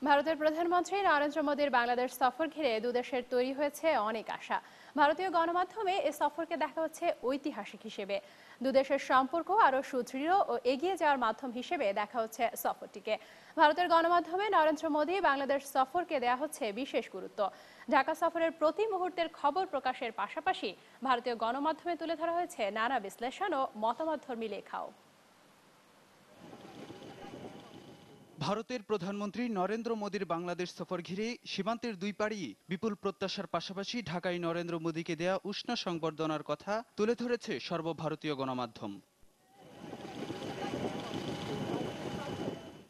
ভারতের প্রধানমন্ত্রী নরেন্দ্র মোদীর বাংলাদেশ সফর ঘিরে দুদেশের তৈরি হয়েছে অনেক আশা। ভারতীয় গণমাধ্যমে এ সফরকে দেখা হচ্ছে ঐতিহাসিক হিসেবে। দুদেশের সম্পর্ক আরও সুদৃঢ় ও এগিয়ে যাওয়ার মাধ্যম হিসেবে দেখা হচ্ছে সফরটিকে। ভারতের গণমাধ্যমে নরেন্দ্র মোদী বাংলাদেশ সফরকে দেয়া হচ্ছে বিশেষ গুরুত্ব। ঢাকা সফরের প্রতি মুহূর্তের খবর প্রকাশের পাশাপাশি ভারতীয় গণমাধ্যমে তুলে ধরা হয়েছে নানা বিশ্লেষণ ও মতামতধর্মী লেখাও। ভারতের প্রধানমন্ত্রী নরেন্দ্র মোদীর বাংলাদেশ সফর ঘিরে সীমান্তের দুই পাড়ি বিপুল প্রত্যাশার পাশাপাশি ঢাকায় নরেন্দ্র মোদীকে দেয়া উষ্ণ সংবর্ধনার কথা তুলে ধরেছে সর্বভারতীয় গণমাধ্যম।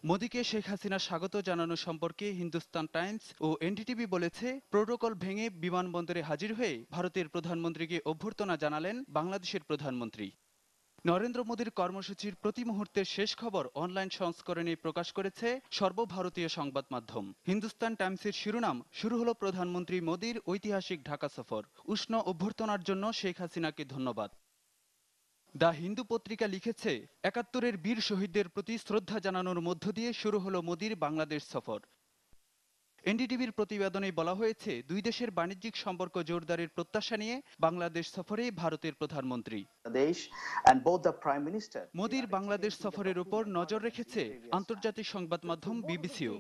মোদীকে শেখ হাসিনা স্বাগত জানানো সম্পর্কে হিন্দুস্তান টাইমস ও এনডিটিভি বলেছে, প্রোটোকল ভেঙে বিমানবন্দরে হাজির হয়ে ভারতের প্রধানমন্ত্রীকে অভ্যর্থনা জানালেন বাংলাদেশের প্রধানমন্ত্রী। নরেন্দ্র মোদীর কর্মসূচির প্রতি মুহূর্তের শেষ খবর অনলাইন সংস্করণে প্রকাশ করেছে সর্বভারতীয় সংবাদ মাধ্যম। হিন্দুস্তান টাইমসের শিরোনাম, শুরু হলো প্রধানমন্ত্রী মোদীর ঐতিহাসিক ঢাকা সফর, উষ্ণ অভ্যর্থনার জন্য শেখ হাসিনাকে ধন্যবাদ। দ্য হিন্দু পত্রিকা লিখেছে, ৭১-এর বীর শহীদদের প্রতি শ্রদ্ধা জানানোর মধ্য দিয়ে শুরু হলো মোদীর বাংলাদেশ সফর। এনডিটিভির প্রতিবেদনে বলা হয়েছে, দুই দেশের বাণিজ্যিক সম্পর্ক জোরদারের প্রত্যাশা নিয়ে বাংলাদেশ সফরে ভারতের প্রধানমন্ত্রী। মোদীর বাংলাদেশ সফরের উপর নজর রেখেছে আন্তর্জাতিক সংবাদ মাধ্যম বিবিসিও।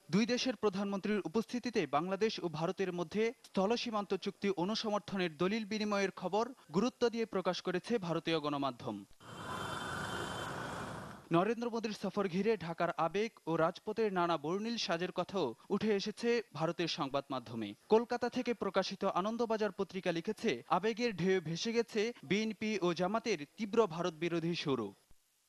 দুই দেশের প্রধানমন্ত্রীর উপস্থিতিতে বাংলাদেশ ও ভারতের মধ্যে স্থল সীমান্ত চুক্তি অনুসমর্থনের দলিল বিনিময়ের খবর গুরুত্ব দিয়ে প্রকাশ করেছে ভারতীয় গণমাধ্যম। নরেন্দ্র মোদীর সফর ঘিরে ঢাকার আবেগ ও রাজপথের নানা বর্ণিল সাজের কথাও উঠে এসেছে ভারতের সংবাদ মাধ্যমে। কলকাতা থেকে প্রকাশিত আনন্দবাজার পত্রিকা লিখেছে, আবেগের ঢেউ ভেসে গেছে বিএনপি ও জামাতের তীব্র ভারত বিরোধী সুরও।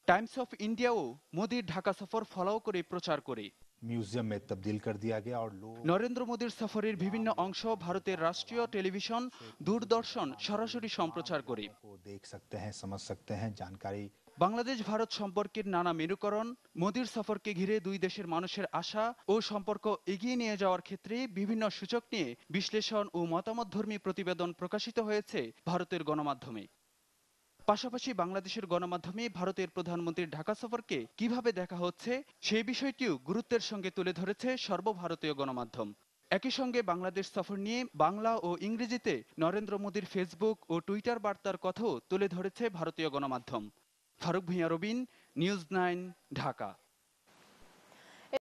টাইমস অফ ইন্ডিয়াও মোদীর ঢাকা সফর ফলাও করে প্রচার করে। म्यूजियम में तब्दील कर दिया गया और लोग নরেন্দ্র মোদীর সফরের বিভিন্ন অংশ ভারতের রাষ্ট্রীয় টেলিভিশন দূরদর্শন সরাসরি সম্প্রচার করে। को देख सकते हैं, समझ सकते हैं, जानकारी। বাংলাদেশ ভারত সম্পর্কের নানা মেরুকরণ, মোদীর সফরকে ঘিরে দুই দেশের মানুষের আশা ও সম্পর্ক এগিয়ে নিয়ে যাওয়ার ক্ষেত্রে বিভিন্ন সূচক নিয়ে বিশ্লেষণ ও মতামতধর্মী প্রতিবেদন প্রকাশিত হয়েছে ভারতের গণমাধ্যমে। পাশাপাশি বাংলাদেশের গণমাধ্যমে ভারতের প্রধানমন্ত্রীর ঢাকা সফরকে কিভাবে দেখা হচ্ছে সেই বিষয়টিও গুরুত্বের সঙ্গে তুলে ধরেছে সর্বভারতীয় গণমাধ্যম। একই সঙ্গে বাংলাদেশ সফর নিয়ে বাংলা ও ইংরেজিতে নরেন্দ্র মোদীর ফেসবুক ও টুইটার বার্তার কথাও তুলে ধরেছে ভারতীয় গণমাধ্যম। ফারুক ভূঁইয়া রবিন, নিউজ 9, ঢাকা।